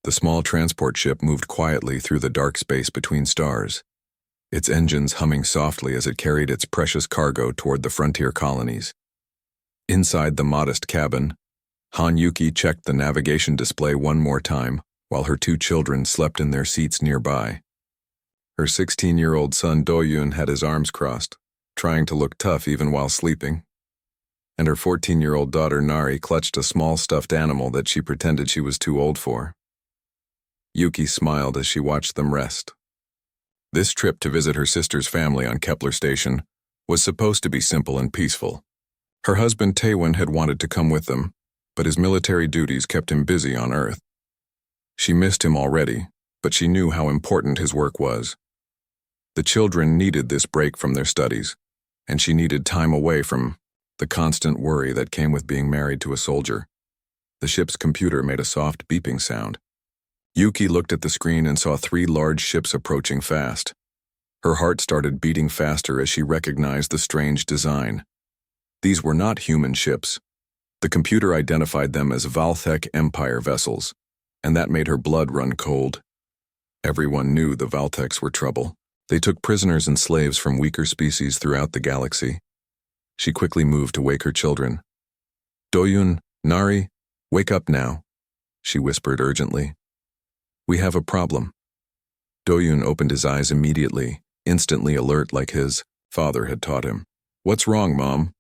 The small transport ship moved quietly through the dark space between stars, its engines humming softly as it carried its precious cargo toward the frontier colonies. Inside the modest cabin, Han Yuki checked the navigation display one more time while her two children slept in their seats nearby. Her 16-year-old son Do-yoon had his arms crossed, trying to look tough even while sleeping, and her 14-year-old daughter Nari clutched a small stuffed animal that she pretended she was too old for. Yuki smiled as she watched them rest. This trip to visit her sister's family on Kepler Station was supposed to be simple and peaceful. Her husband Taewon had wanted to come with them, but his military duties kept him busy on Earth. She missed him already, but she knew how important his work was. The children needed this break from their studies, and she needed time away from the constant worry that came with being married to a soldier. The ship's computer made a soft beeping sound. Yuki looked at the screen and saw 3 large ships approaching fast. Her heart started beating faster as she recognized the strange design. These were not human ships. The computer identified them as Valthek Empire vessels, and that made her blood run cold. Everyone knew the Valtheks were trouble. They took prisoners and slaves from weaker species throughout the galaxy. She quickly moved to wake her children. Do-yoon, Nari, wake up now, she whispered urgently. We have a problem. Do-yoon opened his eyes immediately, instantly alert like his father had taught him. What's wrong, Mom?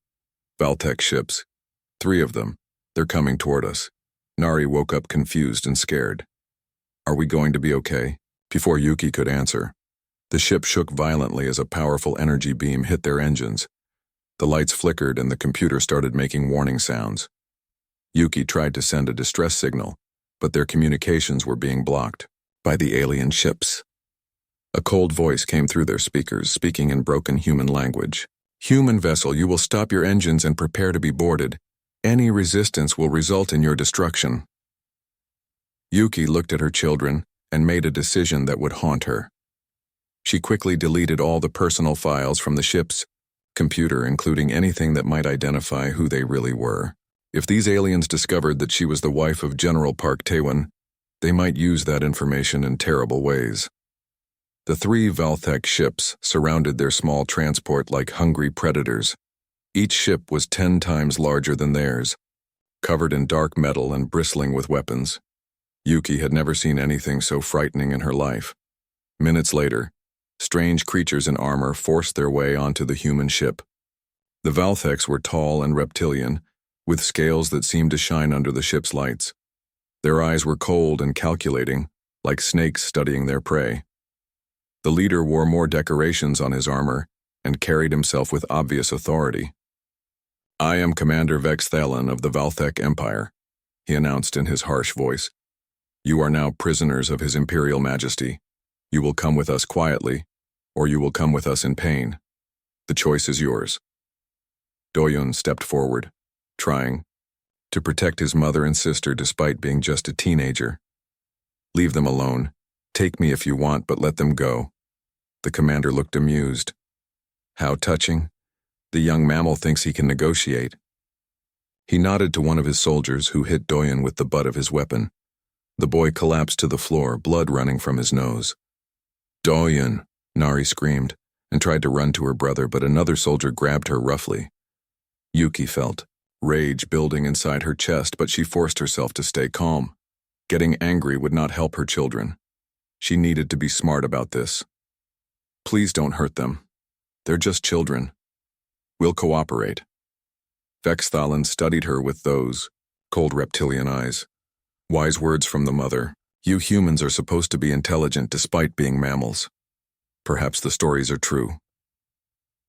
Valtek ships. 3 of them. They're coming toward us. Nari woke up confused and scared. Are we going to be okay? Before Yuki could answer, the ship shook violently as a powerful energy beam hit their engines. The lights flickered and the computer started making warning sounds. Yuki tried to send a distress signal, but their communications were being blocked by the alien ships. A cold voice came through their speakers, speaking in broken human language. Human vessel, you will stop your engines and prepare to be boarded. Any resistance will result in your destruction. Yuki looked at her children and made a decision that would haunt her. She quickly deleted all the personal files from the ship's computer, including anything that might identify who they really were. If these aliens discovered that she was the wife of General Park Taewon, they might use that information in terrible ways. The 3 Valthek ships surrounded their small transport like hungry predators. Each ship was 10 times larger than theirs, covered in dark metal and bristling with weapons. Yuki had never seen anything so frightening in her life. Minutes later, strange creatures in armor forced their way onto the human ship. The Valtheks were tall and reptilian, with scales that seemed to shine under the ship's lights. Their eyes were cold and calculating, like snakes studying their prey. The leader wore more decorations on his armor and carried himself with obvious authority. I am Commander Vex Thalen of the Valthek Empire, he announced in his harsh voice. You are now prisoners of His Imperial Majesty. You will come with us quietly, or you will come with us in pain. The choice is yours. Do-yoon stepped forward, trying to protect his mother and sister despite being just a teenager. Leave them alone. Take me if you want, but let them go. The commander looked amused. How touching. The young mammal thinks he can negotiate. He nodded to one of his soldiers who hit Do-yoon with the butt of his weapon. The boy collapsed to the floor, blood running from his nose. Do-yoon, Nari screamed, and tried to run to her brother, but another soldier grabbed her roughly. Yuki felt rage building inside her chest, but she forced herself to stay calm. Getting angry would not help her children. She needed to be smart about this. Please don't hurt them. They're just children. We'll cooperate. Vex Thalen studied her with those cold reptilian eyes. Wise words from the mother. You humans are supposed to be intelligent despite being mammals. Perhaps the stories are true.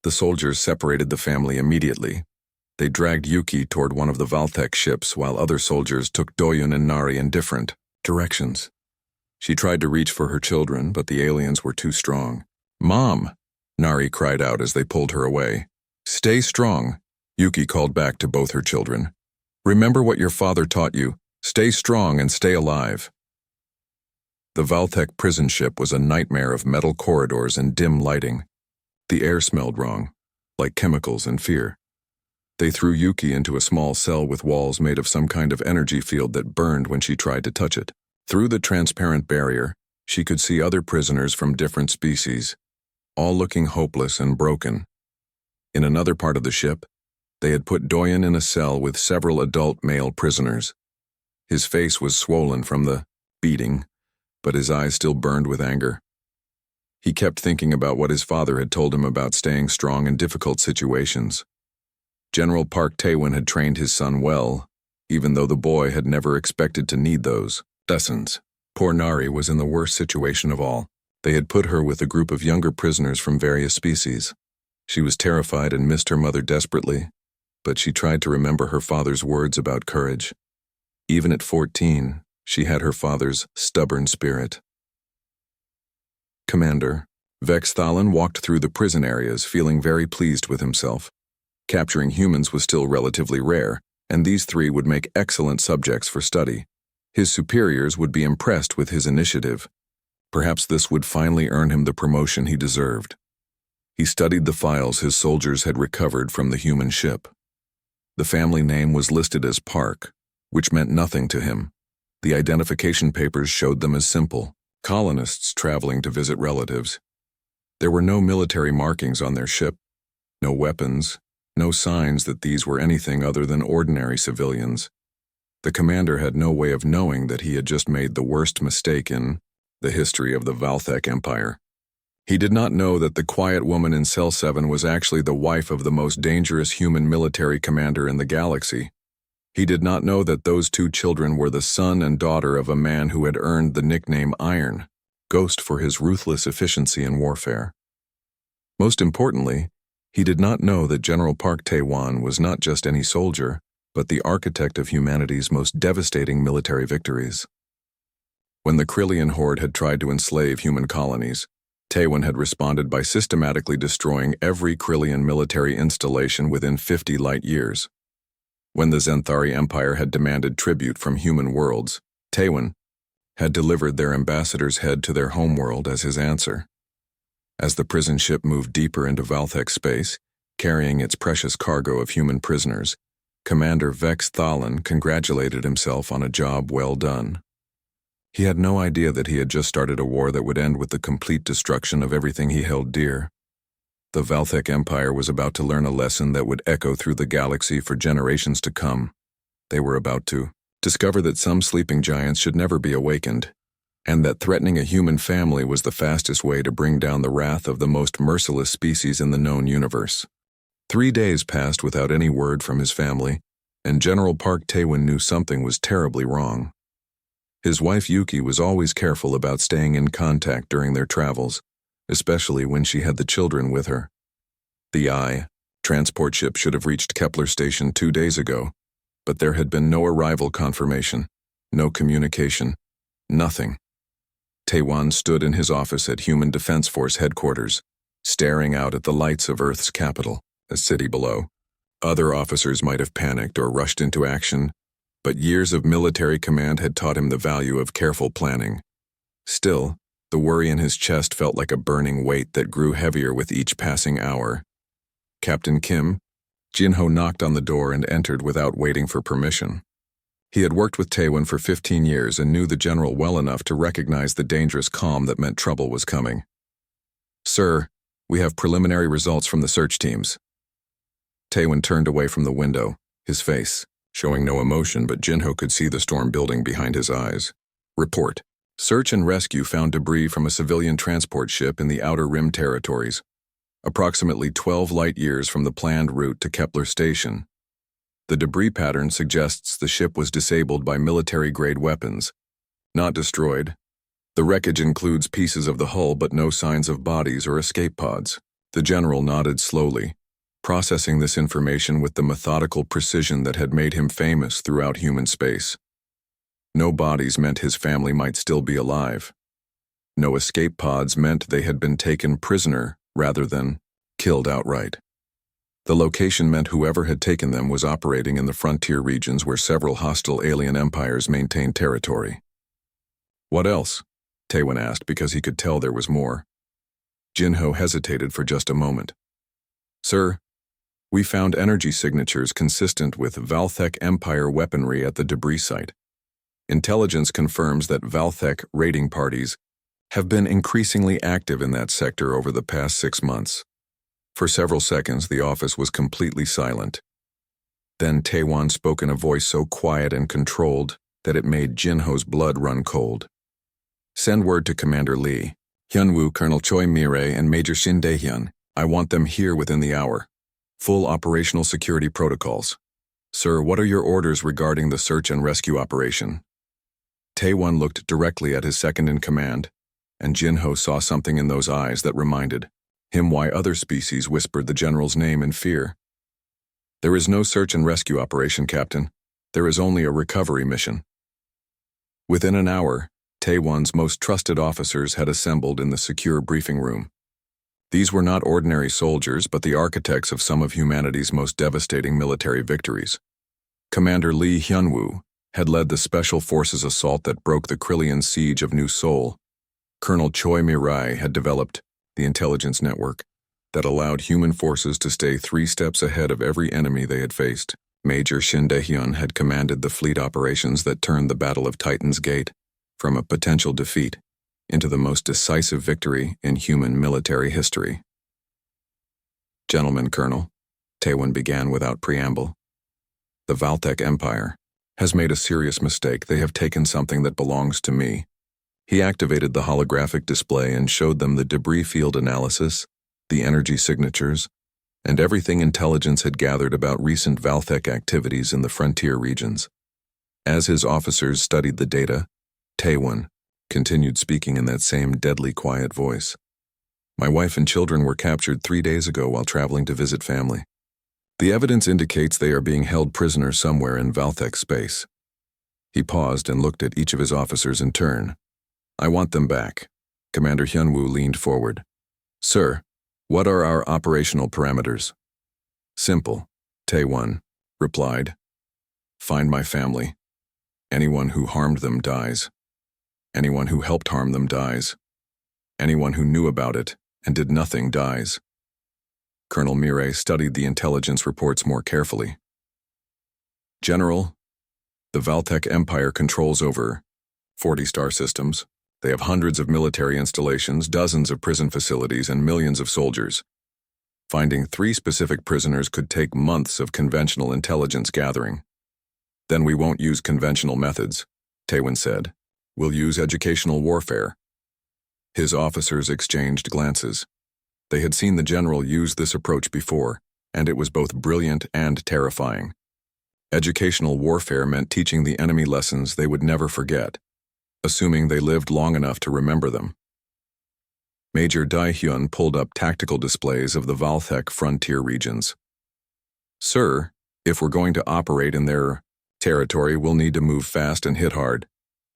The soldiers separated the family immediately. They dragged Yuki toward one of the Valthek ships while other soldiers took Do-yoon and Nari in different directions. She tried to reach for her children, but the aliens were too strong. Mom, Nari cried out as they pulled her away. Stay strong, Yuki called back to both her children. Remember what your father taught you. Stay strong and stay alive. The Valthek prison ship was a nightmare of metal corridors and dim lighting. The air smelled wrong, like chemicals and fear. They threw Yuki into a small cell with walls made of some kind of energy field that burned when she tried to touch it. Through the transparent barrier, she could see other prisoners from different species, all looking hopeless and broken. In another part of the ship, they had put Doyen in a cell with several adult male prisoners. His face was swollen from the beating, but his eyes still burned with anger. He kept thinking about what his father had told him about staying strong in difficult situations. General Park Taewon had trained his son well, even though the boy had never expected to need those lessons. Poor Nari was in the worst situation of all. They had put her with a group of younger prisoners from various species. She was terrified and missed her mother desperately, but she tried to remember her father's words about courage. Even at 14, she had her father's stubborn spirit. Commander Vex Thalan walked through the prison areas feeling very pleased with himself. Capturing humans was still relatively rare, and these three would make excellent subjects for study. His superiors would be impressed with his initiative. Perhaps this would finally earn him the promotion he deserved. He studied the files his soldiers had recovered from the human ship. The family name was listed as Park, which meant nothing to him. The identification papers showed them as simple colonists traveling to visit relatives. There were no military markings on their ship, no weapons, no signs that these were anything other than ordinary civilians. The commander had no way of knowing that he had just made the worst mistake in the history of the Valthek Empire. He did not know that the quiet woman in Cell 7 was actually the wife of the most dangerous human military commander in the galaxy. He did not know that those two children were the son and daughter of a man who had earned the nickname Iron, Ghost for his ruthless efficiency in warfare. Most importantly, he did not know that General Park Taewon was not just any soldier, but the architect of humanity's most devastating military victories. When the Krillian horde had tried to enslave human colonies, Taewon had responded by systematically destroying every Krillian military installation within 50 light years. When the Zenthari Empire had demanded tribute from human worlds, Taewon had delivered their ambassador's head to their homeworld as his answer. As the prison ship moved deeper into Valthek space, carrying its precious cargo of human prisoners, Commander Vex Thalan congratulated himself on a job well done. He had no idea that he had just started a war that would end with the complete destruction of everything he held dear. The Valthek Empire was about to learn a lesson that would echo through the galaxy for generations to come. They were about to discover that some sleeping giants should never be awakened, and that threatening a human family was the fastest way to bring down the wrath of the most merciless species in the known universe. 3 days passed without any word from his family, and General Park Taewon knew something was terribly wrong. His wife Yuki was always careful about staying in contact during their travels, especially when she had the children with her. The transport ship should have reached Kepler Station 2 days ago, but there had been no arrival confirmation, no communication, nothing. Taewon stood in his office at Human Defense Force headquarters, staring out at the lights of Earth's capital, a city below. Other officers might have panicked or rushed into action, but years of military command had taught him the value of careful planning. Still, the worry in his chest felt like a burning weight that grew heavier with each passing hour. Captain Kim, Jinho knocked on the door and entered without waiting for permission. He had worked with Taewon for 15 years and knew the general well enough to recognize the dangerous calm that meant trouble was coming. "Sir, we have preliminary results from the search teams." Taewon turned away from the window, his face showing no emotion, but Jinho could see the storm building behind his eyes. "Report. Search and rescue found debris from a civilian transport ship in the Outer Rim territories, approximately 12 light-years from the planned route to Kepler Station. The debris pattern suggests the ship was disabled by military-grade weapons, not destroyed. The wreckage includes pieces of the hull but no signs of bodies or escape pods." The general nodded slowly, processing this information with the methodical precision that had made him famous throughout human space. No bodies meant his family might still be alive. No escape pods meant they had been taken prisoner rather than killed outright. The location meant whoever had taken them was operating in the frontier regions where several hostile alien empires maintained territory. "What else?" Taewon asked, because he could tell there was more. Jinho hesitated for just a moment. "Sir, we found energy signatures consistent with Valthek Empire weaponry at the debris site. Intelligence confirms that Valthek raiding parties have been increasingly active in that sector over the past 6 months. For several seconds, the office was completely silent. Then Taewon spoke in a voice so quiet and controlled that it made Jinho's blood run cold. Send word to Commander Lee, Hyunwoo, Colonel Choi Mirai, and Major Shin Dae-hyun. I want them here within the hour. Full operational security protocols. Sir, what are your orders regarding the search and rescue operation? Taewon looked directly at his second-in-command, and Jinho saw something in those eyes that reminded him why other species whispered the general's name in fear. There is no search and rescue operation, Captain. There is only a recovery mission. Within an hour, Taewon's most trusted officers had assembled in the secure briefing room. These were not ordinary soldiers, but the architects of some of humanity's most devastating military victories. Commander Lee Hyunwoo had led the Special Forces assault that broke the Krillian siege of New Seoul. Colonel Choi Mirai had developed the intelligence network that allowed human forces to stay 3 steps ahead of every enemy they had faced. Major Shin Dae-hyun had commanded the fleet operations that turned the Battle of Titan's Gate from a potential defeat into the most decisive victory in human military history. Gentlemen, Colonel, Taewon began without preamble, the Valthek Empire has made a serious mistake. They have taken something that belongs to me. He activated the holographic display and showed them the debris field analysis, the energy signatures, and everything intelligence had gathered about recent Valthek activities in the frontier regions. As his officers studied the data, Taewon continued speaking in that same deadly quiet voice. My wife and children were captured 3 days ago while traveling to visit family. The evidence indicates they are being held prisoner somewhere in Valthek space. He paused and looked at each of his officers in turn. I want them back. Commander Hyunwoo leaned forward. Sir, what are our operational parameters? Simple, Taewon replied. Find my family. Anyone who harmed them dies. Anyone who helped harm them dies. Anyone who knew about it and did nothing dies. Colonel Mirai studied the intelligence reports more carefully. General, the Valthek Empire controls over 40 star systems. They have hundreds of military installations, dozens of prison facilities, and millions of soldiers. Finding 3 specific prisoners could take months of conventional intelligence gathering. Then we won't use conventional methods, Taewon said. We'll use educational warfare. His officers exchanged glances. They had seen the general use this approach before, and it was both brilliant and terrifying. Educational warfare meant teaching the enemy lessons they would never forget, assuming they lived long enough to remember them. Major Dae-hyun pulled up tactical displays of the Valthek frontier regions. Sir, if we're going to operate in their territory, we'll need to move fast and hit hard.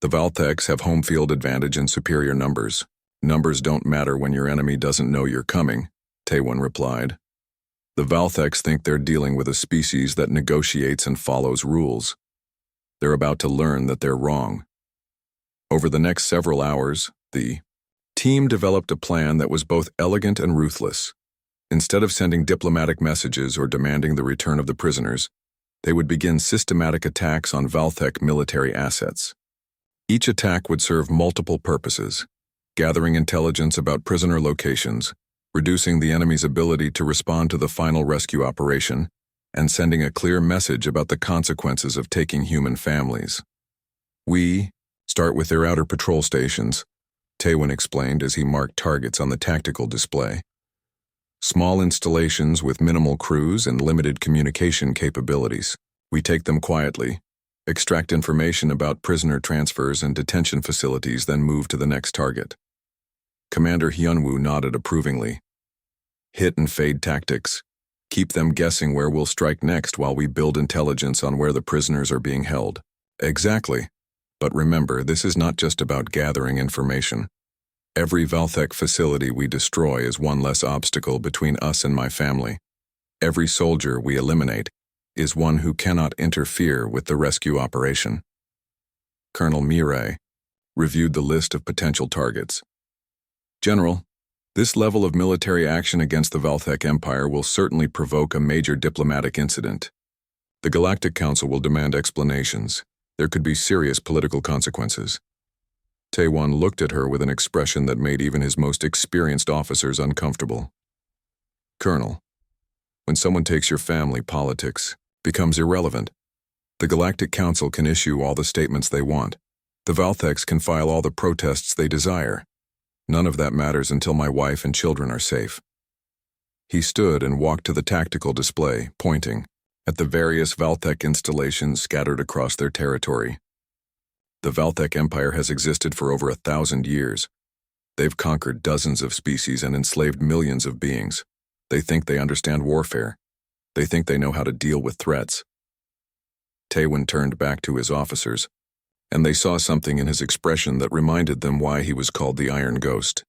The Valtheks have home field advantage and superior numbers. Numbers don't matter when your enemy doesn't know you're coming, Taewon replied. The Valtheks think they're dealing with a species that negotiates and follows rules. They're about to learn that they're wrong. Over the next several hours, the team developed a plan that was both elegant and ruthless. Instead of sending diplomatic messages or demanding the return of the prisoners, they would begin systematic attacks on Valthek military assets. Each attack would serve multiple purposes: gathering intelligence about prisoner locations, reducing the enemy's ability to respond to the final rescue operation, and sending a clear message about the consequences of taking human families. We start with their outer patrol stations, Taewon explained as he marked targets on the tactical display. Small installations with minimal crews and limited communication capabilities. We take them quietly, extract information about prisoner transfers and detention facilities, then move to the next target. Commander Hyunwoo nodded approvingly. Hit and fade tactics. Keep them guessing where we'll strike next while we build intelligence on where the prisoners are being held. Exactly. But remember, this is not just about gathering information. Every Valthek facility we destroy is one less obstacle between us and my family. Every soldier we eliminate is one who cannot interfere with the rescue operation. Colonel Mirai reviewed the list of potential targets. General, this level of military action against the Valthek Empire will certainly provoke a major diplomatic incident. The Galactic Council will demand explanations. There could be serious political consequences. Taewon looked at her with an expression that made even his most experienced officers uncomfortable. Colonel, when someone takes your family, politics becomes irrelevant. The Galactic Council can issue all the statements they want. The Valthecs can file all the protests they desire. None of that matters until my wife and children are safe. He stood and walked to the tactical display, pointing at the various Valthec installations scattered across their territory. The Valthec Empire has existed for over 1,000 years. They've conquered dozens of species and enslaved millions of beings. They think they understand warfare. They think they know how to deal with threats. Taewon turned back to his officers, and they saw something in his expression that reminded them why he was called the Iron Ghost.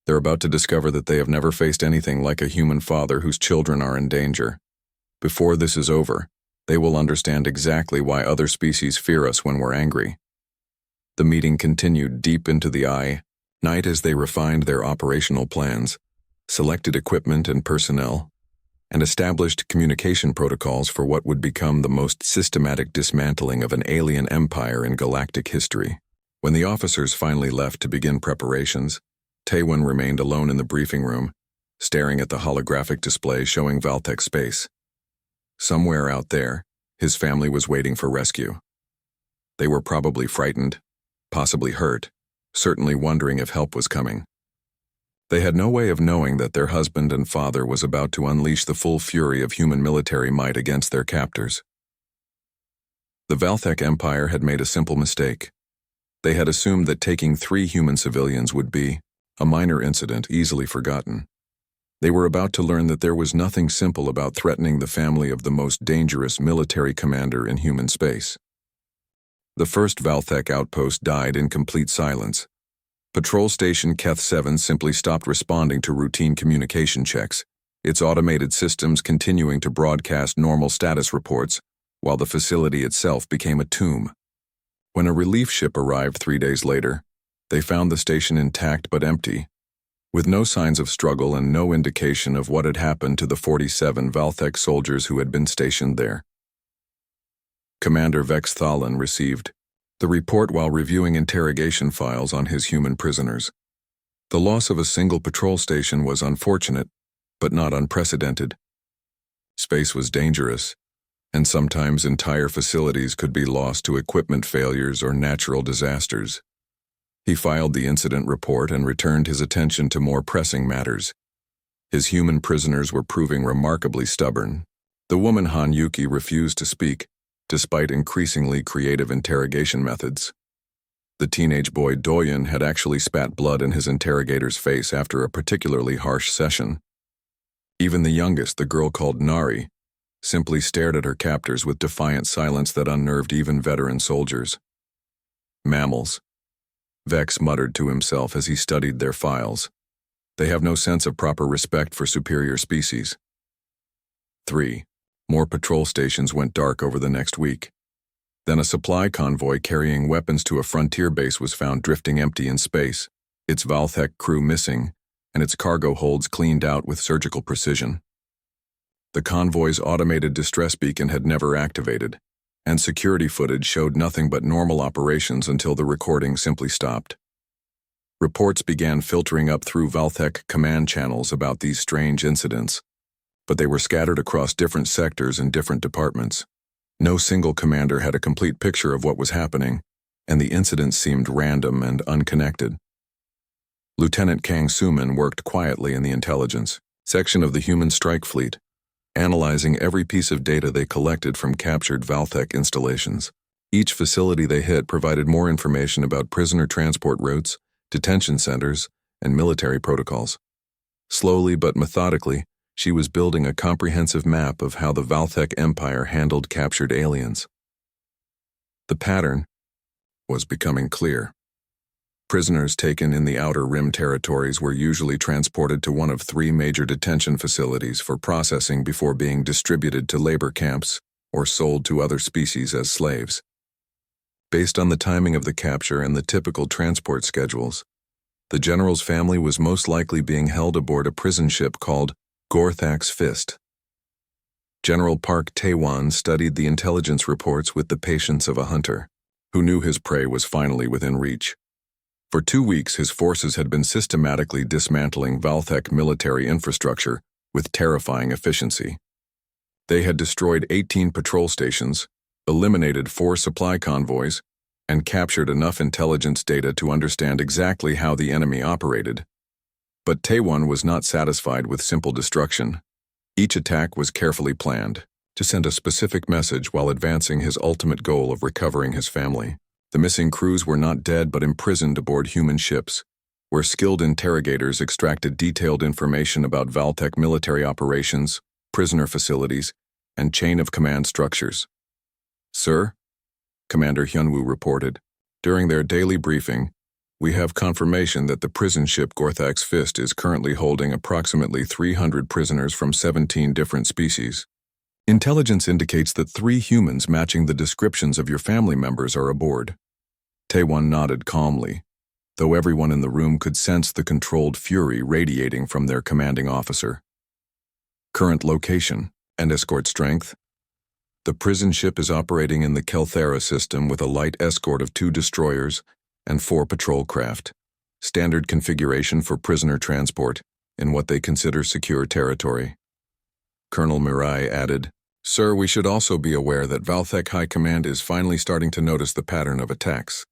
They're about to discover that they have never faced anything like a human father whose children are in danger. Before this is over, they will understand exactly why other species fear us when we're angry. The meeting continued deep into the night as they refined their operational plans, selected equipment and personnel, and established communication protocols for what would become the most systematic dismantling of an alien empire in galactic history. When the officers finally left to begin preparations, Taewon remained alone in the briefing room, staring at the holographic display showing Valthec space. Somewhere out there, his family was waiting for rescue. They were probably frightened, possibly hurt, certainly wondering if help was coming. They had no way of knowing that their husband and father was about to unleash the full fury of human military might against their captors. The Valthec Empire had made a simple mistake. They had assumed that taking 3 human civilians would be a minor incident easily forgotten. They were about to learn that there was nothing simple about threatening the family of the most dangerous military commander in human space. The first Valthec outpost died in complete silence. Patrol Station Keth 7 simply stopped responding to routine communication checks, its automated systems continuing to broadcast normal status reports, while the facility itself became a tomb. When a relief ship arrived 3 days later, they found the station intact but empty, with no signs of struggle and no indication of what had happened to the 47 Valthec soldiers who had been stationed there. Commander Vex Thalan received the report while reviewing interrogation files on his human prisoners. The loss of a single patrol station was unfortunate, but not unprecedented. Space was dangerous, and sometimes entire facilities could be lost to equipment failures or natural disasters. He filed the incident report and returned his attention to more pressing matters. His human prisoners were proving remarkably stubborn. The woman Han Yuki refused to speak, despite increasingly creative interrogation methods. The teenage boy Doyen had actually spat blood in his interrogator's face after a particularly harsh session. Even the youngest, the girl called Nari, simply stared at her captors with defiant silence that unnerved even veteran soldiers. Mammals, Vex muttered to himself as he studied their files. They have no sense of proper respect for superior species. 3. More patrol stations went dark over the next week. Then a supply convoy carrying weapons to a frontier base was found drifting empty in space, its Valthec crew missing, and its cargo holds cleaned out with surgical precision. The convoy's automated distress beacon had never activated, and security footage showed nothing but normal operations until the recording simply stopped. Reports began filtering up through Valthec command channels about these strange incidents, but they were scattered across different sectors and different departments. No single commander had a complete picture of what was happening, and the incidents seemed random and unconnected. Lieutenant Kang Suman worked quietly in the intelligence section of the human strike fleet, analyzing every piece of data they collected from captured Valthec installations. Each facility they hit provided more information about prisoner transport routes, detention centers, and military protocols. Slowly but methodically, she was building a comprehensive map of how the Valthec Empire handled captured aliens. The pattern was becoming clear. Prisoners taken in the Outer Rim territories were usually transported to one of 3 major detention facilities for processing before being distributed to labor camps or sold to other species as slaves. Based on the timing of the capture and the typical transport schedules, the general's family was most likely being held aboard a prison ship called Gorthak's Fist. General Park Tae-won studied the intelligence reports with the patience of a hunter, who knew his prey was finally within reach. For 2 weeks, his forces had been systematically dismantling Valthek military infrastructure with terrifying efficiency. They had destroyed 18 patrol stations, eliminated 4 supply convoys, and captured enough intelligence data to understand exactly how the enemy operated. But Tae-won was not satisfied with simple destruction. Each attack was carefully planned to send a specific message while advancing his ultimate goal of recovering his family. The missing crews were not dead but imprisoned aboard human ships, where skilled interrogators extracted detailed information about Valtech military operations, prisoner facilities, and chain-of-command structures. "Sir," Commander Hyunwoo reported, during their daily briefing, "we have confirmation that the prison ship Gorthak's Fist is currently holding approximately 300 prisoners from 17 different species. Intelligence indicates that 3 humans matching the descriptions of your family members are aboard." Tae-won nodded calmly, though everyone in the room could sense the controlled fury radiating from their commanding officer. "Current location and escort strength?" "The prison ship is operating in the Kelthera system with a light escort of 2 destroyers and 4 patrol craft. Standard configuration for prisoner transport in what they consider secure territory." Colonel Mirai added, "Sir, we should also be aware that Valthek High Command is finally starting to notice the pattern of attacks.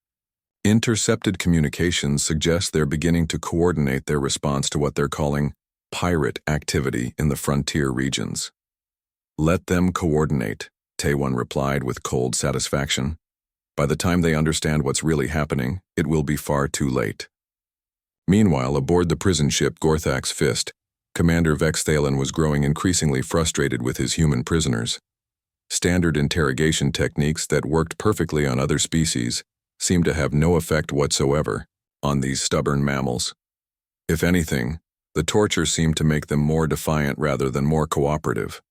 Intercepted communications suggest they're beginning to coordinate their response to what they're calling pirate activity in the frontier regions." "Let them coordinate," Tae-won replied with cold satisfaction. "By the time they understand what's really happening, it will be far too late." Meanwhile, aboard the prison ship Gorthak's Fist, Commander Vex Thalen was growing increasingly frustrated with his human prisoners. Standard interrogation techniques that worked perfectly on other species seemed to have no effect whatsoever on these stubborn mammals. If anything, the torture seemed to make them more defiant rather than more cooperative.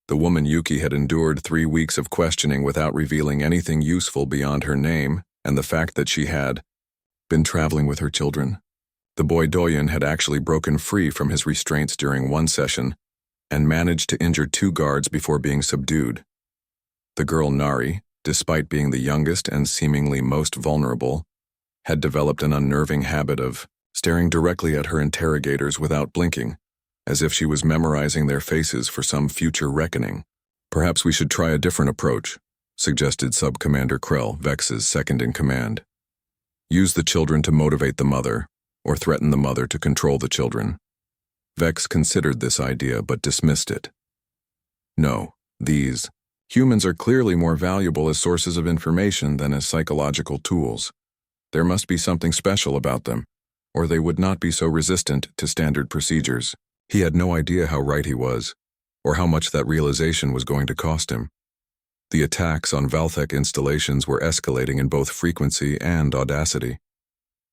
The woman Yuki had endured 3 weeks of questioning without revealing anything useful beyond her name and the fact that she had been traveling with her children. The boy Doyen had actually broken free from his restraints during one session and managed to injure 2 guards before being subdued. The girl Nari, despite being the youngest and seemingly most vulnerable, had developed an unnerving habit of staring directly at her interrogators without blinking, as if she was memorizing their faces for some future reckoning. "Perhaps we should try a different approach," suggested Sub-Commander Krell, Vex's second-in-command. "Use the children to motivate the mother, or threaten the mother to control the children." Vex considered this idea but dismissed it. "No, these humans are clearly more valuable as sources of information than as psychological tools. There must be something special about them, or they would not be so resistant to standard procedures." He had no idea how right he was, or how much that realization was going to cost him. The attacks on Valthek installations were escalating in both frequency and audacity.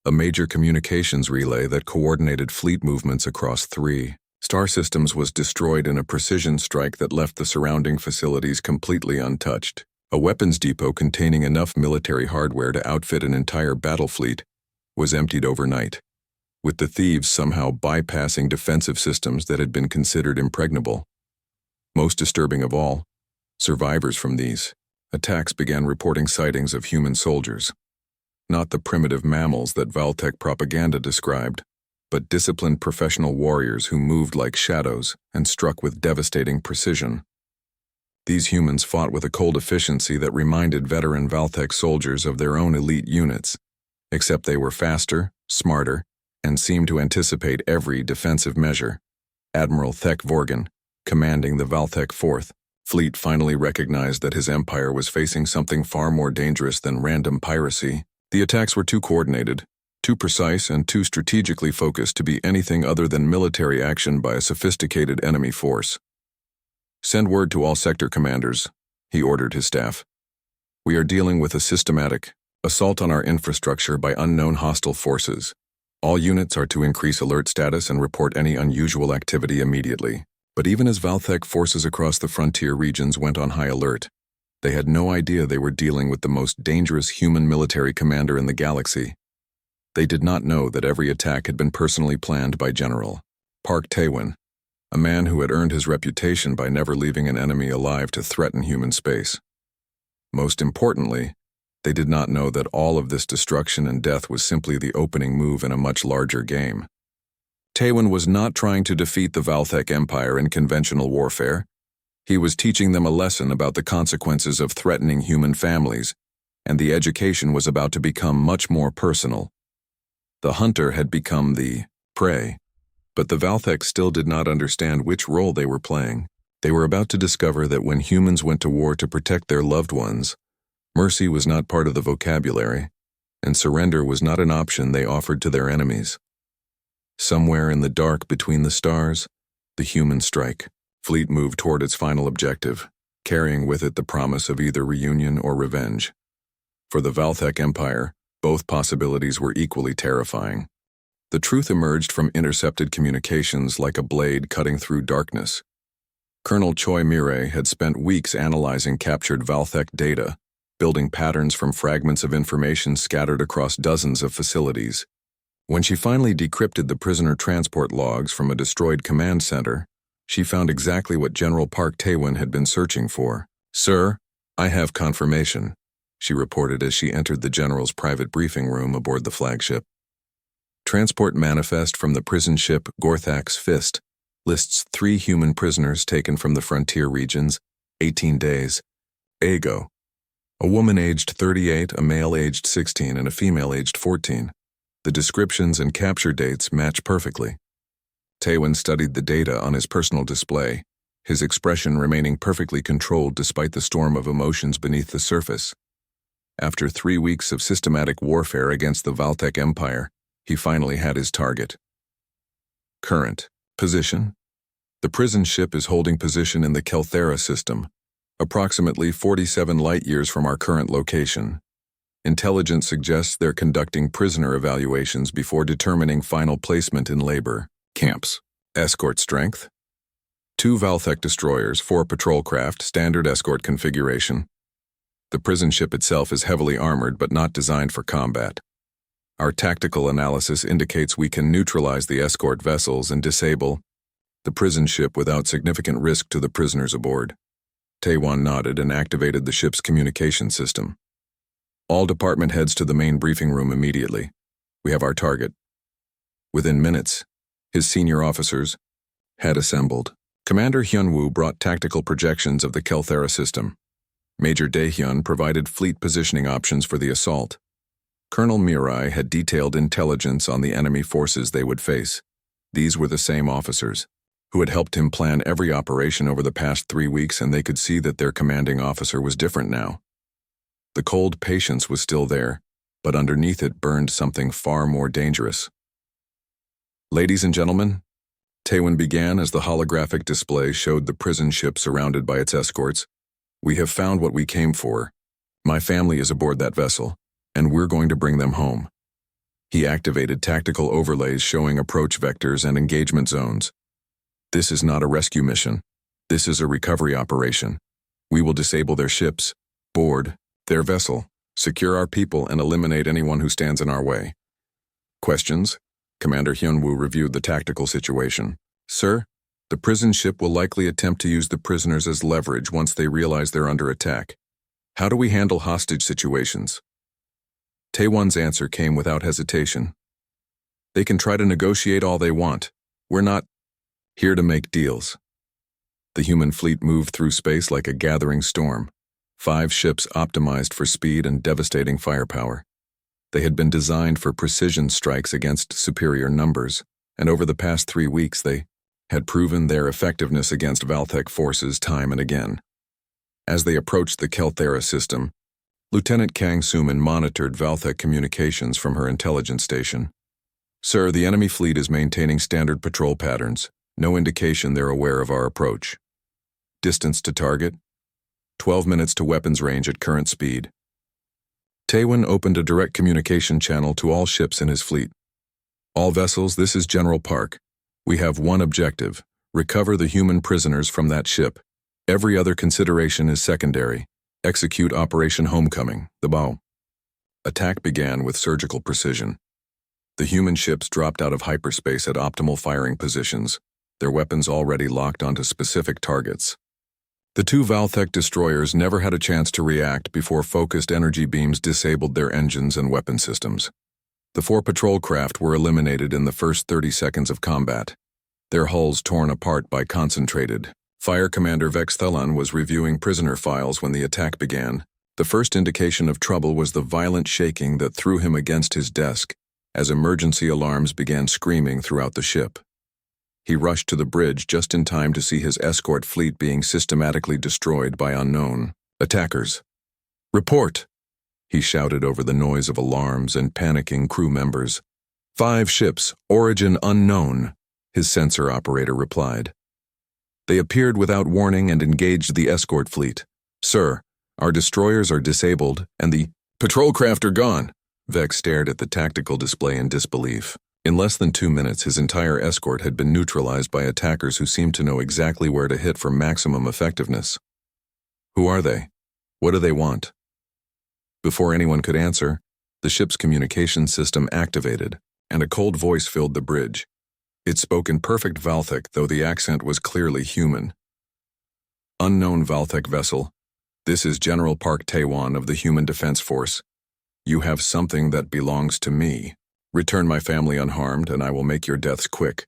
A major communications relay that coordinated fleet movements across 3 star systems was destroyed in a precision strike that left the surrounding facilities completely untouched. A weapons depot containing enough military hardware to outfit an entire battle fleet was emptied overnight, with the thieves somehow bypassing defensive systems that had been considered impregnable. Most disturbing of all, survivors from these attacks began reporting sightings of human soldiers. Not the primitive mammals that Valtech propaganda described, but disciplined professional warriors who moved like shadows and struck with devastating precision. These humans fought with a cold efficiency that reminded veteran Valtech soldiers of their own elite units, except they were faster, smarter, and seemed to anticipate every defensive measure. Admiral Thek Vorgan, commanding the Valtech 4th Fleet, finally recognized that his empire was facing something far more dangerous than random piracy. The attacks were too coordinated, too precise, and too strategically focused to be anything other than military action by a sophisticated enemy force. "Send word to all sector commanders," he ordered his staff. "We are dealing with a systematic assault on our infrastructure by unknown hostile forces. All units are to increase alert status and report any unusual activity immediately." But even as Valthek forces across the frontier regions went on high alert, they had no idea they were dealing with the most dangerous human military commander in the galaxy. They did not know that every attack had been personally planned by General Park Tae-won, a man who had earned his reputation by never leaving an enemy alive to threaten human space. Most importantly, they did not know that all of this destruction and death was simply the opening move in a much larger game. Taewon was not trying to defeat the Valthek Empire in conventional warfare. He was teaching them a lesson about the consequences of threatening human families, and the education was about to become much more personal. The hunter had become the prey, but the Valthek still did not understand which role they were playing. They were about to discover that when humans went to war to protect their loved ones, mercy was not part of the vocabulary, and surrender was not an option they offered to their enemies. Somewhere in the dark between the stars, the human strike fleet moved toward its final objective, carrying with it the promise of either reunion or revenge. For the Valthek Empire, both possibilities were equally terrifying. The truth emerged from intercepted communications like a blade cutting through darkness. Colonel Choi Mirai had spent weeks analyzing captured Valthek data, building patterns from fragments of information scattered across dozens of facilities. When she finally decrypted the prisoner transport logs from a destroyed command center, she found exactly what General Park Taewon had been searching for. "Sir, I have confirmation," she reported as she entered the general's private briefing room aboard the flagship. Transport manifest from the prison ship Gorthak's Fist lists 3 human prisoners taken from the frontier regions, 18 days ago. A woman aged 38, a male aged 16, and a female aged 14. The descriptions and capture dates match perfectly. Taewon studied the data on his personal display, his expression remaining perfectly controlled despite the storm of emotions beneath the surface. After 3 weeks of systematic warfare against the Valthek Empire, he finally had his target. Current position. The prison ship is holding position in the Kelthera system, approximately 47 light-years from our current location. Intelligence suggests they're conducting prisoner evaluations before determining final placement in labor camps. Escort strength. 2 Valthek destroyers, 4 patrol craft, standard escort configuration. The prison ship itself is heavily armored but not designed for combat. Our tactical analysis indicates we can neutralize the escort vessels and disable the prison ship without significant risk to the prisoners aboard. Taewon nodded and activated the ship's communication system. All department heads to the main briefing room immediately. We have our target. Within minutes, his senior officers had assembled. Commander Hyunwoo brought tactical projections of the Kelthera system. Major Daehyun provided fleet positioning options for the assault. Colonel Mirai had detailed intelligence on the enemy forces they would face. These were the same officers who had helped him plan every operation over the past 3 weeks, and they could see that their commanding officer was different now. The cold patience was still there, but underneath it burned something far more dangerous. "Ladies and gentlemen," Taewon began as the holographic display showed the prison ship surrounded by its escorts, "we have found what we came for. My family is aboard that vessel, and we're going to bring them home." He activated tactical overlays showing approach vectors and engagement zones. "This is not a rescue mission. This is a recovery operation. We will disable their ships, board their vessel, secure our people, and eliminate anyone who stands in our way." Questions? Commander Hyunwoo reviewed the tactical situation. "Sir, the prison ship will likely attempt to use the prisoners as leverage once they realize they're under attack. How do we handle hostage situations?" Taewon's answer came without hesitation. "They can try to negotiate all they want. We're not here to make deals." The human fleet moved through space like a gathering storm. 5 ships optimized for speed and devastating firepower. They had been designed for precision strikes against superior numbers, and over the past 3 weeks they had proven their effectiveness against Valthek forces time and again. As they approached the Kelthera system, Lieutenant Kang Suman monitored Valthek communications from her intelligence station. "Sir, the enemy fleet is maintaining standard patrol patterns. No indication they're aware of our approach. Distance to target: 12 minutes to weapons range at current speed." Taewon opened a direct communication channel to all ships in his fleet. "All vessels, this is General Park. We have one objective: recover the human prisoners from that ship. Every other consideration is secondary. Execute Operation Homecoming, the bow." Attack began with surgical precision. The human ships dropped out of hyperspace at optimal firing positions. their weapons already locked onto specific targets. The two Valthek destroyers never had a chance to react before focused energy beams disabled their engines and weapon systems. The 4 patrol craft were eliminated in the first 30 seconds of combat, their hulls torn apart by concentrated. Fire Commander Vex Thelan was reviewing prisoner files when the attack began. The first indication of trouble was the violent shaking that threw him against his desk as emergency alarms began screaming throughout the ship. He rushed to the bridge just in time to see his escort fleet being systematically destroyed by unknown attackers. "Report!" he shouted over the noise of alarms and panicking crew members. "5 ships, origin unknown," his sensor operator replied. They appeared without warning and engaged the escort fleet. "Sir, our destroyers are disabled and the patrol craft are gone." Vex stared at the tactical display in disbelief. In less than 2 minutes, his entire escort had been neutralized by attackers who seemed to know exactly where to hit for maximum effectiveness. "Who are they? What do they want?" Before anyone could answer, the ship's communication system activated, and a cold voice filled the bridge. It spoke in perfect Valthek, though the accent was clearly human. "Unknown Valthek vessel. This is General Park Taewon of the Human Defense Force. You have something that belongs to me. Return my family unharmed, and I will make your deaths quick."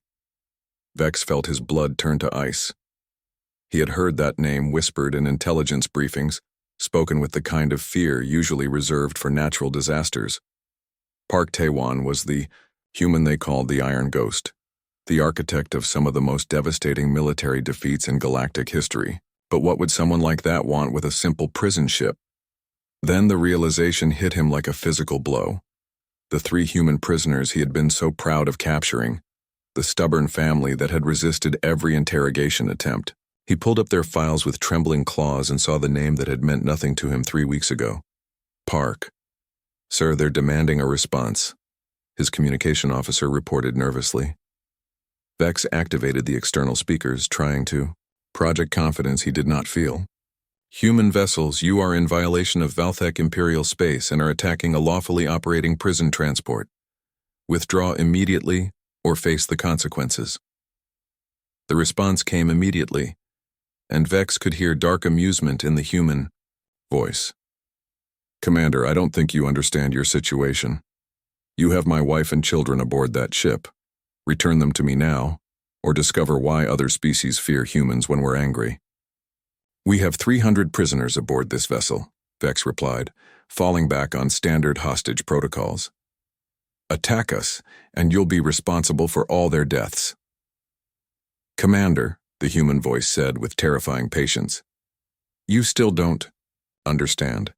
Vex felt his blood turn to ice. He had heard that name whispered in intelligence briefings, spoken with the kind of fear usually reserved for natural disasters. Park Taewon was the human they called the Iron Ghost, the architect of some of the most devastating military defeats in galactic history. But what would someone like that want with a simple prison ship? Then the realization hit him like a physical blow. The 3 human prisoners he had been so proud of capturing, the stubborn family that had resisted every interrogation attempt. He pulled up their files with trembling claws and saw the name that had meant nothing to him 3 weeks ago. Park. "Sir, they're demanding a response," his communication officer reported nervously. Vex activated the external speakers, trying to project confidence he did not feel. "Human vessels, you are in violation of Valthek Imperial space and are attacking a lawfully operating prison transport. Withdraw immediately or face the consequences." The response came immediately, and Vex could hear dark amusement in the human voice. "Commander, I don't think you understand your situation. You have my wife and children aboard that ship. Return them to me now, or discover why other species fear humans when we're angry." "We have 300 prisoners aboard this vessel," Vex replied, falling back on standard hostage protocols. "Attack us, and you'll be responsible for all their deaths." "Commander," the human voice said with terrifying patience, "you still don't understand.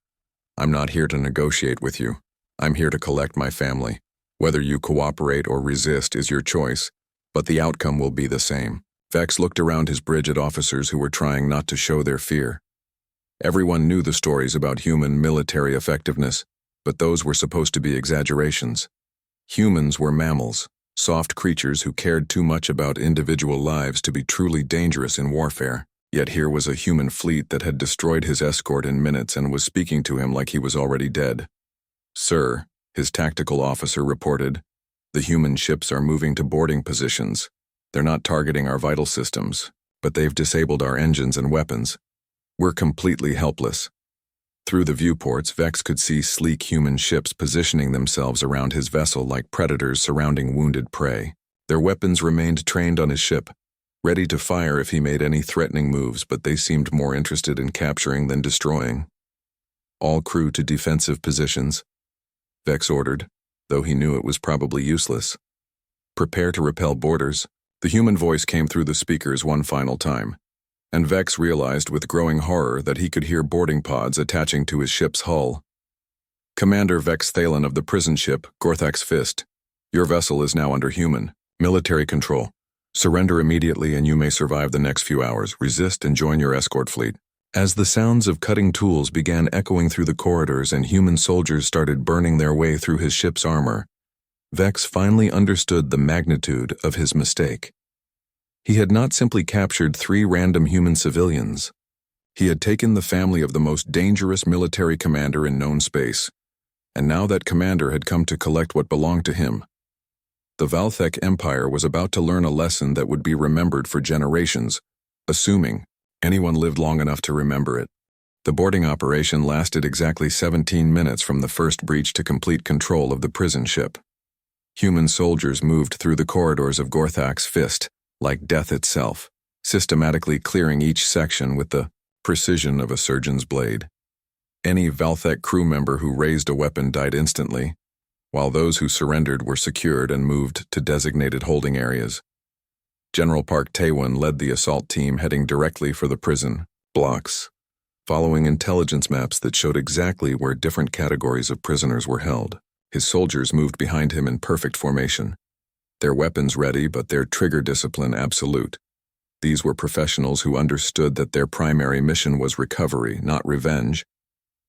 I'm not here to negotiate with you. I'm here to collect my family. Whether you cooperate or resist is your choice, but the outcome will be the same." Vex looked around his bridge at officers who were trying not to show their fear. Everyone knew the stories about human military effectiveness, but those were supposed to be exaggerations. Humans were mammals, soft creatures who cared too much about individual lives to be truly dangerous in warfare. Yet here was a human fleet that had destroyed his escort in minutes and was speaking to him like he was already dead. "Sir," his tactical officer reported, "the human ships are moving to boarding positions. They're not targeting our vital systems, but they've disabled our engines and weapons. We're completely helpless." Through the viewports, Vex could see sleek human ships positioning themselves around his vessel like predators surrounding wounded prey. Their weapons remained trained on his ship, ready to fire if he made any threatening moves, but they seemed more interested in capturing than destroying. "All crew to defensive positions," Vex ordered, though he knew it was probably useless. "Prepare to repel boarders." The human voice came through the speakers one final time, and Vex realized with growing horror that he could hear boarding pods attaching to his ship's hull. "Commander Vex Thalen of the prison ship, Gorthak's Fist. Your vessel is now under human military control. Surrender immediately and you may survive the next few hours. Resist and join your escort fleet." As the sounds of cutting tools began echoing through the corridors and human soldiers started burning their way through his ship's armor, Vex finally understood the magnitude of his mistake. He had not simply captured 3 random human civilians. He had taken the family of the most dangerous military commander in known space, and now that commander had come to collect what belonged to him. The Valthek Empire was about to learn a lesson that would be remembered for generations, assuming anyone lived long enough to remember it. The boarding operation lasted exactly 17 minutes from the first breach to complete control of the prison ship. Human soldiers moved through the corridors of Gorthak's fist, like death itself, systematically clearing each section with the precision of a surgeon's blade. Any Valthek crew member who raised a weapon died instantly, while those who surrendered were secured and moved to designated holding areas. General Park Taewon led the assault team heading directly for the prison blocks, following intelligence maps that showed exactly where different categories of prisoners were held. His soldiers moved behind him in perfect formation, their weapons ready but their trigger discipline absolute. These were professionals who understood that their primary mission was recovery, not revenge,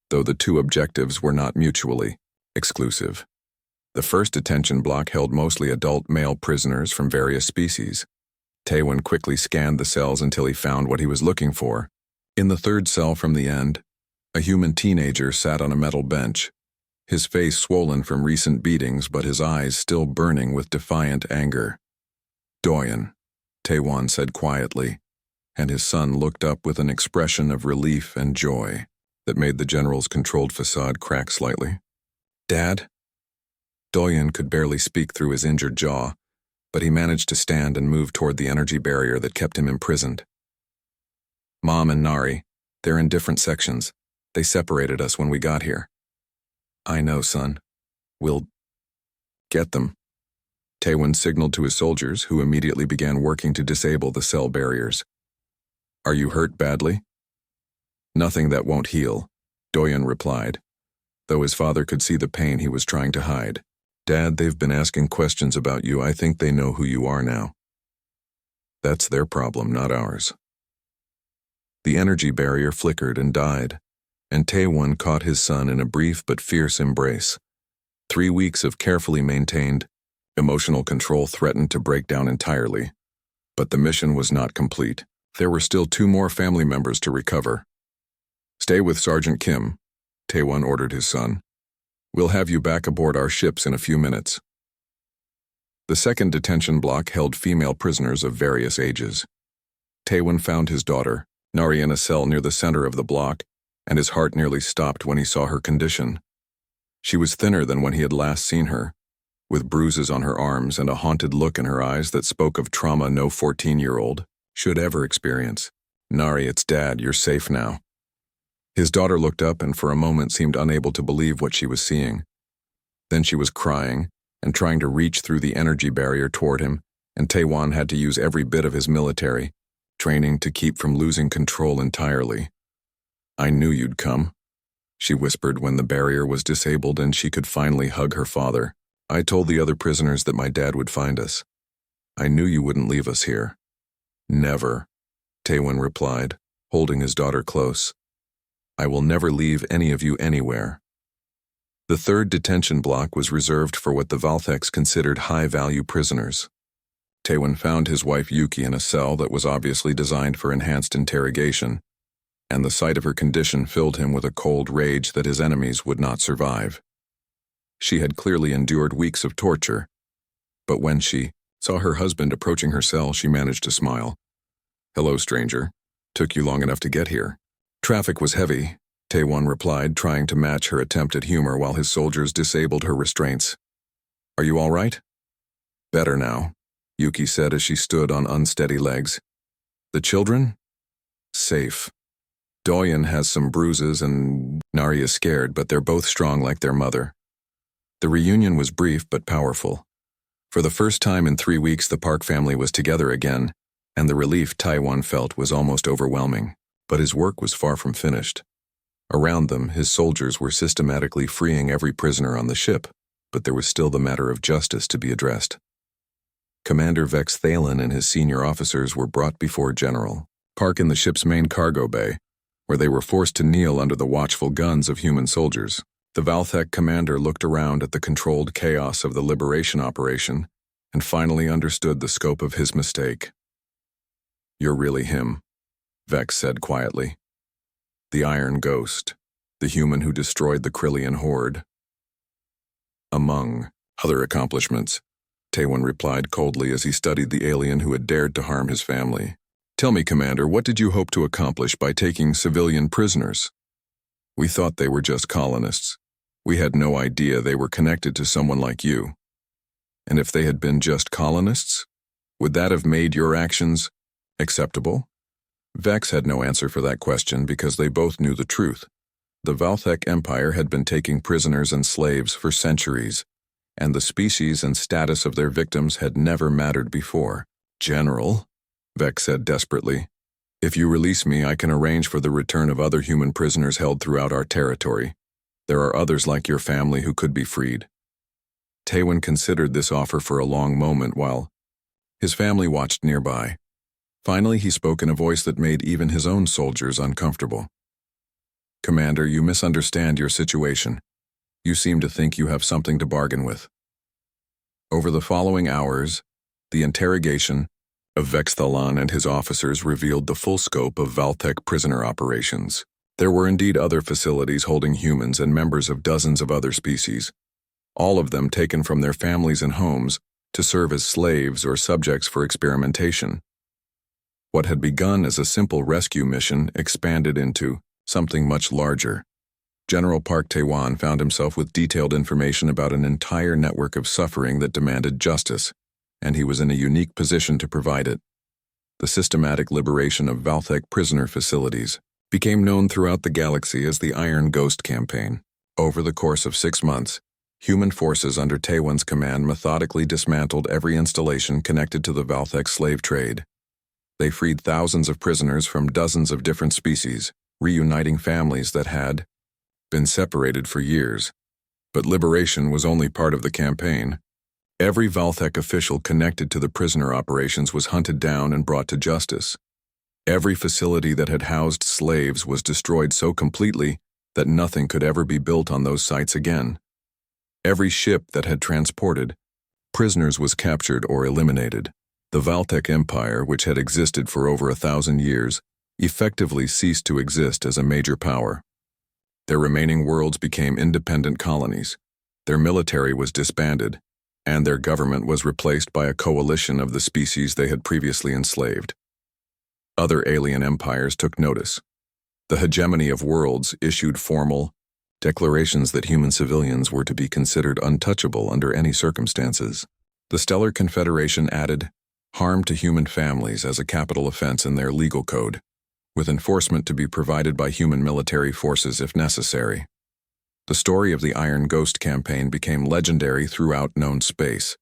though the two objectives were not mutually exclusive. The first detention block held mostly adult male prisoners from various species. Taewon quickly scanned the cells until he found what he was looking for. In the third cell from the end, a human teenager sat on a metal bench, his face swollen from recent beatings but his eyes still burning with defiant anger. "Doyen," Taewon said quietly, and his son looked up with an expression of relief and joy that made the general's controlled facade crack slightly. "Dad?" Doyen could barely speak through his injured jaw, but he managed to stand and move toward the energy barrier that kept him imprisoned. "Mom and Nari, they're in different sections. They separated us when we got here." "I know, son. We'll get them." Taewon signaled to his soldiers, who immediately began working to disable the cell barriers. "Are you hurt badly?" "Nothing that won't heal," Doyen replied, though his father could see the pain he was trying to hide. "Dad, they've been asking questions about you. I think they know who you are now." "That's their problem, not ours." The energy barrier flickered and died, and Taewon caught his son in a brief but fierce embrace. 3 weeks of carefully maintained emotional control threatened to break down entirely, but the mission was not complete. There were still 2 more family members to recover. "Stay with Sergeant Kim," Taewon ordered his son. "We'll have you back aboard our ships in a few minutes." The second detention block held female prisoners of various ages. Taewon found his daughter, Nari, in a cell near the center of the block, and his heart nearly stopped when he saw her condition. She was thinner than when he had last seen her, with bruises on her arms and a haunted look in her eyes that spoke of trauma no 14-year-old should ever experience. "Nari, it's Dad. You're safe now." His daughter looked up and for a moment seemed unable to believe what she was seeing. Then she was crying and trying to reach through the energy barrier toward him, and Taewon had to use every bit of his military training to keep from losing control entirely. "I knew you'd come," she whispered when the barrier was disabled and she could finally hug her father. "I told the other prisoners that my dad would find us. I knew you wouldn't leave us here." "Never," Taewon replied, holding his daughter close. "I will never leave any of you anywhere." The third detention block was reserved for what the Valtheks considered high-value prisoners. Taewon found his wife Yuki in a cell that was obviously designed for enhanced interrogation, and the sight of her condition filled him with a cold rage that his enemies would not survive. She had clearly endured weeks of torture, but when she saw her husband approaching her cell, she managed to smile. "Hello, stranger. Took you long enough to get here." "Traffic was heavy," Taewon replied, trying to match her attempt at humor while his soldiers disabled her restraints. "Are you all right?" "Better now," Yuki said as she stood on unsteady legs. "The children?" "Safe. Doyen has some bruises and Nari is scared, but they're both strong like their mother." The reunion was brief but powerful. For the first time in 3 weeks, the Park family was together again, and the relief Taewon felt was almost overwhelming. But his work was far from finished. Around them, his soldiers were systematically freeing every prisoner on the ship, but there was still the matter of justice to be addressed. Commander Vex Thalen and his senior officers were brought before General Park in the ship's main cargo bay, where they were forced to kneel under the watchful guns of human soldiers. The Valthek commander looked around at the controlled chaos of the liberation operation and finally understood the scope of his mistake. "You're really him," Vex said quietly. "The Iron Ghost, the human who destroyed the Krillian horde." Among other accomplishments, Taewon replied coldly as he studied the alien who had dared to harm his family. Tell me, Commander, what did you hope to accomplish by taking civilian prisoners? We thought they were just colonists. We had no idea they were connected to someone like you. And if they had been just colonists, would that have made your actions acceptable? Vex had no answer for that question because they both knew the truth. The Valthek Empire had been taking prisoners and slaves for centuries, and the species and status of their victims had never mattered before. General, Vex said desperately, if you release me, I can arrange for the return of other human prisoners held throughout our territory. There are others like your family who could be freed. Taewon considered this offer for a long moment while his family watched nearby. Finally, he spoke in a voice that made even his own soldiers uncomfortable. Commander, you misunderstand your situation. You seem to think you have something to bargain with. Over the following hours, the interrogation of Vex Thalan and his officers revealed the full scope of Valthek prisoner operations. There were indeed other facilities holding humans and members of dozens of other species, all of them taken from their families and homes to serve as slaves or subjects for experimentation. What had begun as a simple rescue mission expanded into something much larger. General Park Taewon found himself with detailed information about an entire network of suffering that demanded justice, and he was in a unique position to provide it. The systematic liberation of Valthek prisoner facilities became known throughout the galaxy as the Iron Ghost Campaign. Over the course of 6 months, human forces under Taewon's command methodically dismantled every installation connected to the Valthek slave trade. They freed thousands of prisoners from dozens of different species, reuniting families that had been separated for years. But liberation was only part of the campaign. Every Valthek official connected to the prisoner operations was hunted down and brought to justice. Every facility that had housed slaves was destroyed so completely that nothing could ever be built on those sites again. Every ship that had transported prisoners was captured or eliminated. The Valthek Empire, which had existed for over 1,000 years, effectively ceased to exist as a major power. Their remaining worlds became independent colonies. Their military was disbanded, and their government was replaced by a coalition of the species they had previously enslaved. Other alien empires took notice. The hegemony of worlds issued formal declarations that human civilians were to be considered untouchable under any circumstances. The Stellar Confederation added harm to human families as a capital offense in their legal code, with enforcement to be provided by human military forces if necessary. The story of the Iron Ghost campaign became legendary throughout known space.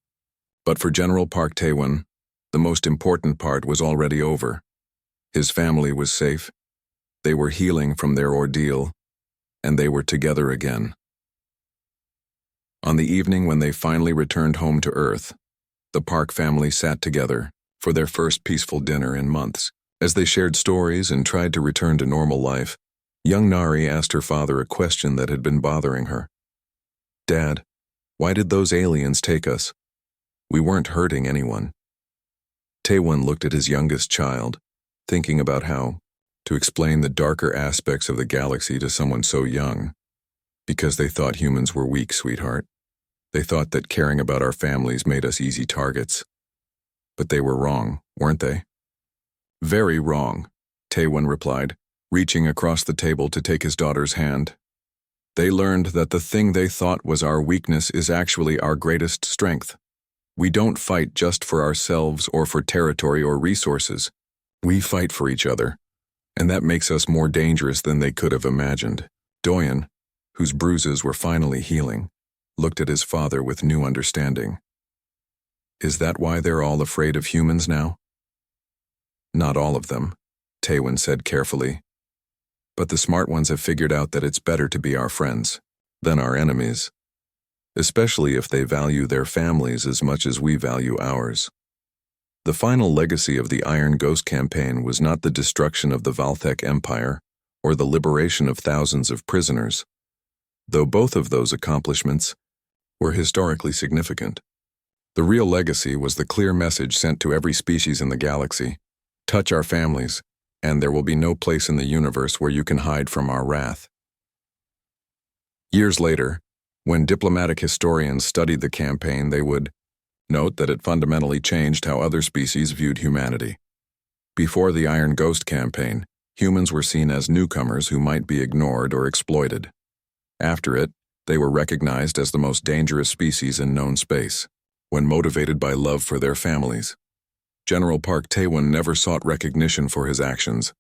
But for General Park Taewon, the most important part was already over. His family was safe, they were healing from their ordeal, and they were together again. On the evening when they finally returned home to Earth, the Park family sat together for their first peaceful dinner in months. As they shared stories and tried to return to normal life, young Nari asked her father a question that had been bothering her. Dad, why did those aliens take us? We weren't hurting anyone. Taewon looked at his youngest child, thinking about how to explain the darker aspects of the galaxy to someone so young. Because they thought humans were weak, sweetheart. They thought that caring about our families made us easy targets. But they were wrong, weren't they? Very wrong, Taewon replied, reaching across the table to take his daughter's hand. They learned that the thing they thought was our weakness is actually our greatest strength. We don't fight just for ourselves or for territory or resources. We fight for each other, and that makes us more dangerous than they could have imagined. Doyen, whose bruises were finally healing, looked at his father with new understanding. Is that why they're all afraid of humans now? Not all of them, Taewon said carefully. But the smart ones have figured out that it's better to be our friends than our enemies, especially if they value their families as much as we value ours. The final legacy of the Iron Ghost campaign was not the destruction of the Valthek Empire or the liberation of thousands of prisoners, though both of those accomplishments were historically significant. The real legacy was the clear message sent to every species in the galaxy: touch our families, and there will be no place in the universe where you can hide from our wrath. Years later, when diplomatic historians studied the campaign, they would Note that it fundamentally changed how other species viewed humanity. Before the Iron Ghost campaign, humans were seen as newcomers who might be ignored or exploited. After it, they were recognized as the most dangerous species in known space, when motivated by love for their families. General Park Taewon never sought recognition for his actions.